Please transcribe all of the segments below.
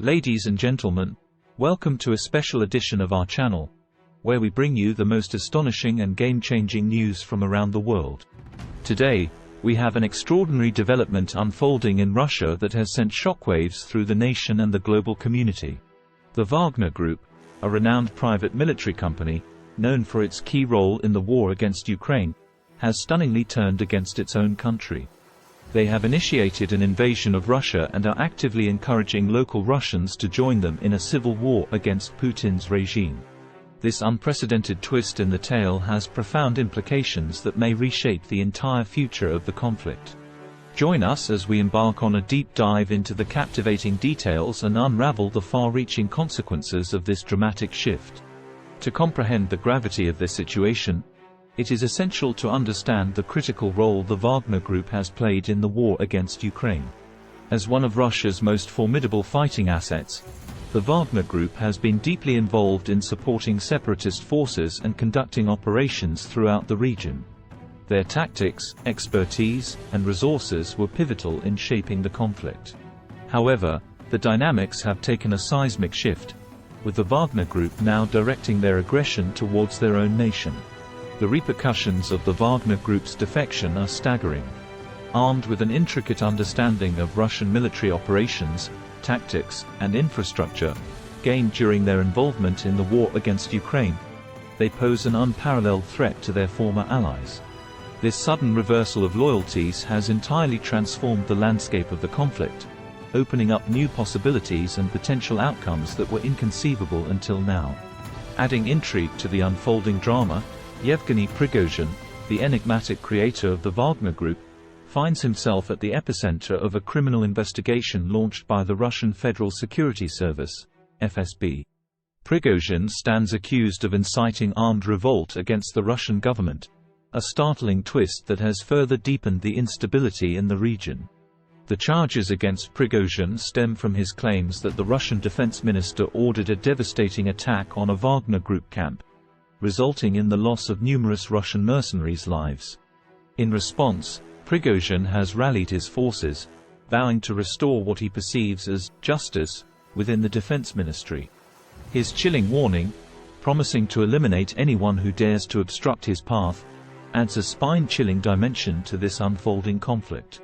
Ladies and gentlemen, welcome to a special edition of our channel, where we bring you the most astonishing and game-changing news from around the world. Today, we have an extraordinary development unfolding in Russia that has sent shockwaves through the nation and the global community. The Wagner Group, a renowned private military company, known for its key role in the war against Ukraine, has stunningly turned against its own country. They have initiated an invasion of Russia and are actively encouraging local Russians to join them in a civil war against Putin's regime. This unprecedented twist in the tale has profound implications that may reshape the entire future of the conflict. Join us as we embark on a deep dive into the captivating details and unravel the far-reaching consequences of this dramatic shift. To comprehend the gravity of this situation, it is essential to understand the critical role the Wagner Group has played in the war against Ukraine. As one of Russia's most formidable fighting assets, the Wagner Group has been deeply involved in supporting separatist forces and conducting operations throughout the region. Their tactics, expertise, and resources were pivotal in shaping the conflict. However, the dynamics have taken a seismic shift, with the Wagner Group now directing their aggression towards their own nation. The repercussions of the Wagner Group's defection are staggering. Armed with an intricate understanding of Russian military operations, tactics, and infrastructure, gained during their involvement in the war against Ukraine, they pose an unparalleled threat to their former allies. This sudden reversal of loyalties has entirely transformed the landscape of the conflict, opening up new possibilities and potential outcomes that were inconceivable until now. Adding intrigue to the unfolding drama, Yevgeny Prigozhin, the enigmatic creator of the Wagner Group, finds himself at the epicenter of a criminal investigation launched by the Russian Federal Security Service, FSB. Prigozhin stands accused of inciting armed revolt against the Russian government, a startling twist that has further deepened the instability in the region. The charges against Prigozhin stem from his claims that the Russian defense minister ordered a devastating attack on a Wagner Group camp, resulting in the loss of numerous Russian mercenaries' lives. In response, Prigozhin has rallied his forces, vowing to restore what he perceives as justice within the defense ministry. His chilling warning, promising to eliminate anyone who dares to obstruct his path, adds a spine-chilling dimension to this unfolding conflict.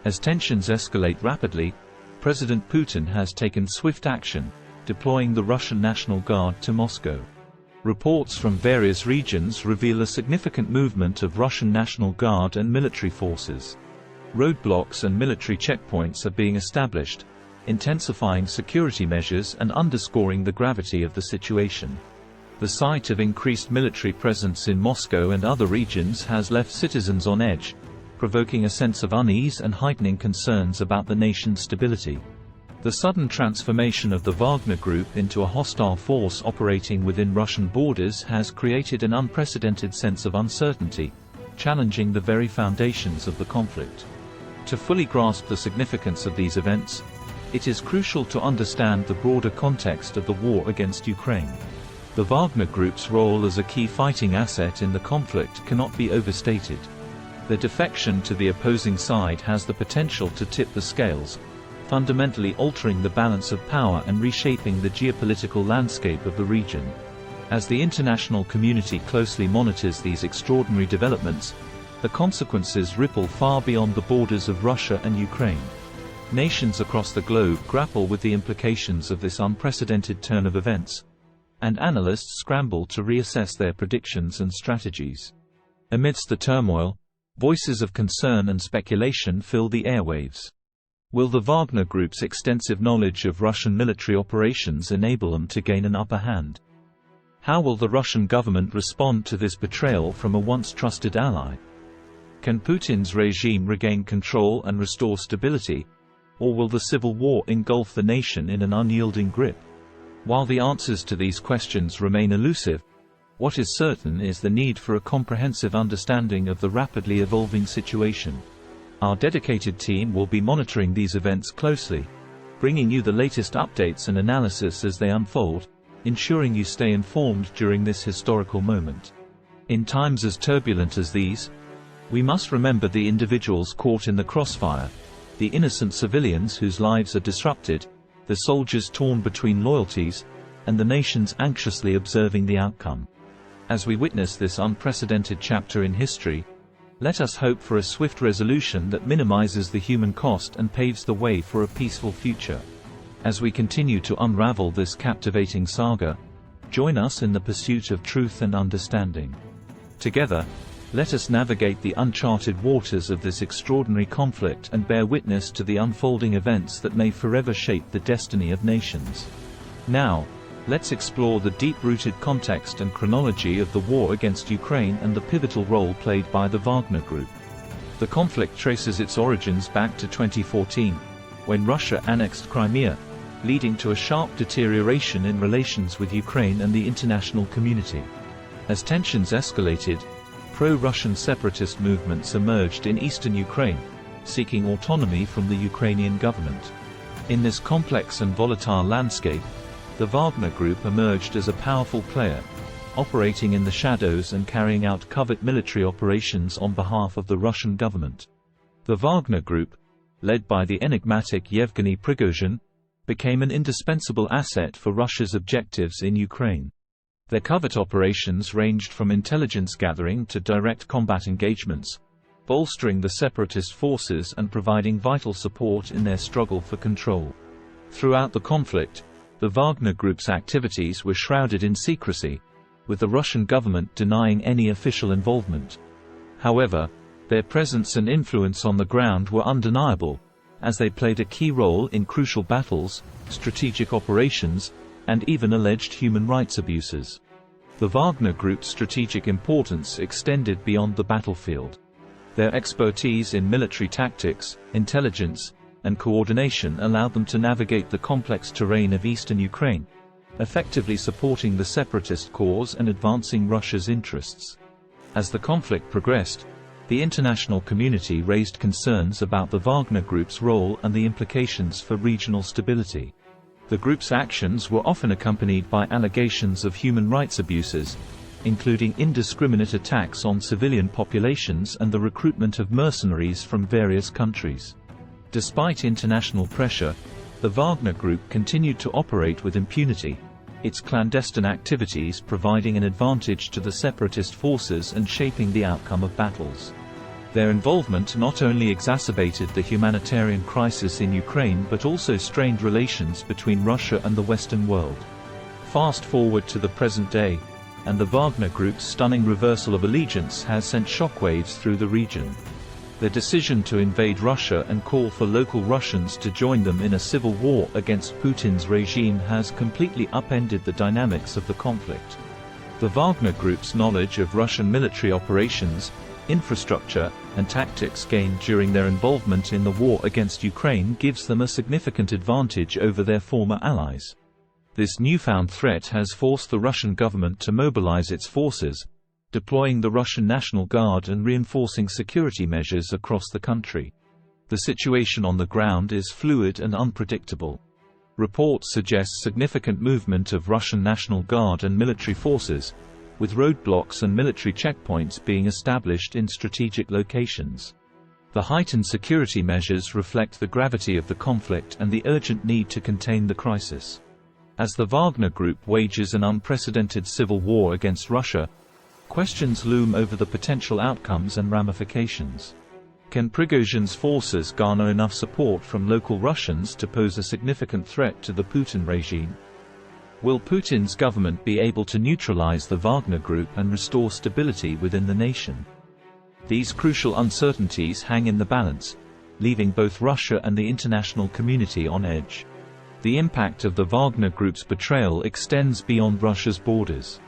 As tensions escalate rapidly, President Putin has taken swift action, deploying the Russian National Guard to Moscow. Reports from various regions reveal a significant movement of Russian National Guard and military forces. Roadblocks and military checkpoints are being established, intensifying security measures and underscoring the gravity of the situation. The sight of increased military presence in Moscow and other regions has left citizens on edge, provoking a sense of unease and heightening concerns about the nation's stability. The sudden transformation of the Wagner Group into a hostile force operating within Russian borders has created an unprecedented sense of uncertainty, challenging the very foundations of the conflict. To fully grasp the significance of these events, it is crucial to understand the broader context of the war against Ukraine. The Wagner Group's role as a key fighting asset in the conflict cannot be overstated. Their defection to the opposing side has the potential to tip the scales, fundamentally altering the balance of power and reshaping the geopolitical landscape of the region. As the international community closely monitors these extraordinary developments, the consequences ripple far beyond the borders of Russia and Ukraine. Nations across the globe grapple with the implications of this unprecedented turn of events, and analysts scramble to reassess their predictions and strategies. Amidst the turmoil, voices of concern and speculation fill the airwaves. Will the Wagner Group's extensive knowledge of Russian military operations enable them to gain an upper hand? How will the Russian government respond to this betrayal from a once trusted ally? Can Putin's regime regain control and restore stability, or will the civil war engulf the nation in an unyielding grip? While the answers to these questions remain elusive, what is certain is the need for a comprehensive understanding of the rapidly evolving situation. Our dedicated team will be monitoring these events closely, bringing you the latest updates and analysis as they unfold, ensuring you stay informed during this historical moment. In times as turbulent as these, we must remember the individuals caught in the crossfire, the innocent civilians whose lives are disrupted, the soldiers torn between loyalties, and the nations anxiously observing the outcome. As we witness this unprecedented chapter in history, let us hope for a swift resolution that minimizes the human cost and paves the way for a peaceful future. As we continue to unravel this captivating saga, join us in the pursuit of truth and understanding. Together, let us navigate the uncharted waters of this extraordinary conflict and bear witness to the unfolding events that may forever shape the destiny of nations. Now, let's explore the deep-rooted context and chronology of the war against Ukraine and the pivotal role played by the Wagner Group. The conflict traces its origins back to 2014, when Russia annexed Crimea, leading to a sharp deterioration in relations with Ukraine and the international community. As tensions escalated, pro-Russian separatist movements emerged in eastern Ukraine, seeking autonomy from the Ukrainian government. In this complex and volatile landscape, the Wagner Group emerged as a powerful player, operating in the shadows and carrying out covert military operations on behalf of the Russian government. The Wagner Group, led by the enigmatic Yevgeny Prigozhin, became an indispensable asset for Russia's objectives in Ukraine. Their covert operations ranged from intelligence gathering to direct combat engagements, bolstering the separatist forces and providing vital support in their struggle for control. Throughout the conflict, the Wagner Group's activities were shrouded in secrecy, with the Russian government denying any official involvement. However, their presence and influence on the ground were undeniable, as they played a key role in crucial battles, strategic operations, and even alleged human rights abuses. The Wagner Group's strategic importance extended beyond the battlefield. Their expertise in military tactics, intelligence, and coordination allowed them to navigate the complex terrain of eastern Ukraine, effectively supporting the separatist cause and advancing Russia's interests. As the conflict progressed, the international community raised concerns about the Wagner Group's role and the implications for regional stability. The group's actions were often accompanied by allegations of human rights abuses, including indiscriminate attacks on civilian populations and the recruitment of mercenaries from various countries. Despite international pressure, the Wagner Group continued to operate with impunity, its clandestine activities providing an advantage to the separatist forces and shaping the outcome of battles. Their involvement not only exacerbated the humanitarian crisis in Ukraine but also strained relations between Russia and the Western world. Fast forward to the present day, and the Wagner Group's stunning reversal of allegiance has sent shockwaves through the region. Their decision to invade Russia and call for local Russians to join them in a civil war against Putin's regime has completely upended the dynamics of the conflict. The Wagner Group's knowledge of Russian military operations, infrastructure, and tactics gained during their involvement in the war against Ukraine gives them a significant advantage over their former allies. This newfound threat has forced the Russian government to mobilize its forces, deploying the Russian National Guard and reinforcing security measures across the country. The situation on the ground is fluid and unpredictable. Reports suggest significant movement of Russian National Guard and military forces, with roadblocks and military checkpoints being established in strategic locations. The heightened security measures reflect the gravity of the conflict and the urgent need to contain the crisis. As the Wagner Group wages an unprecedented civil war against Russia, questions loom over the potential outcomes and ramifications. Can Prigozhin's forces garner enough support from local Russians to pose a significant threat to the Putin regime? Will Putin's government be able to neutralize the Wagner Group and restore stability within the nation? These crucial uncertainties hang in the balance, leaving both Russia and the international community on edge. The impact of the Wagner Group's betrayal extends beyond Russia's borders.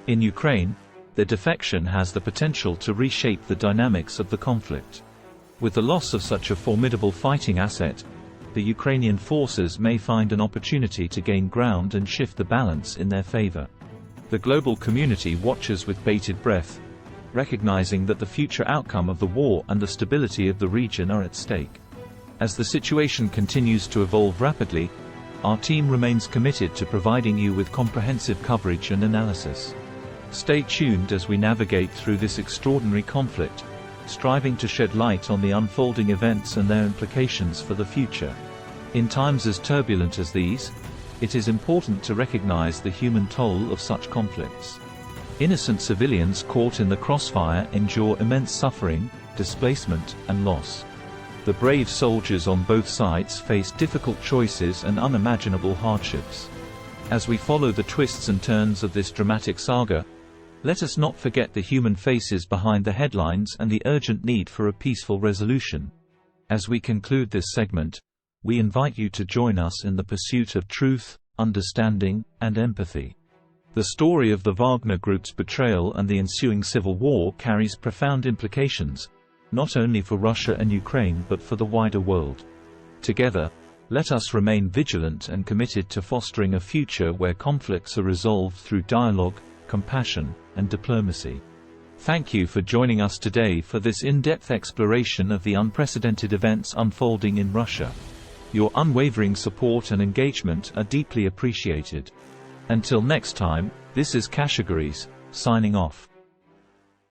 In Ukraine, their defection has the potential to reshape the dynamics of the conflict. With the loss of such a formidable fighting asset, the Ukrainian forces may find an opportunity to gain ground and shift the balance in their favor. The global community watches with bated breath, recognizing that the future outcome of the war and the stability of the region are at stake. As the situation continues to evolve rapidly, our team remains committed to providing you with comprehensive coverage and analysis. Stay tuned as we navigate through this extraordinary conflict, striving to shed light on the unfolding events and their implications for the future. In times as turbulent as these, it is important to recognize the human toll of such conflicts. Innocent civilians caught in the crossfire endure immense suffering, displacement, and loss. The brave soldiers on both sides face difficult choices and unimaginable hardships. As we follow the twists and turns of this dramatic saga, let us not forget the human faces behind the headlines and the urgent need for a peaceful resolution. As we conclude this segment, we invite you to join us in the pursuit of truth, understanding, and empathy. The story of the Wagner Group's betrayal and the ensuing civil war carries profound implications, not only for Russia and Ukraine but for the wider world. Together, let us remain vigilant and committed to fostering a future where conflicts are resolved through dialogue, compassion, and diplomacy. Thank you for joining us today for this in-depth exploration of the unprecedented events unfolding in Russia. Your unwavering support and engagement are deeply appreciated. Until next time, this is Kashagaris, signing off.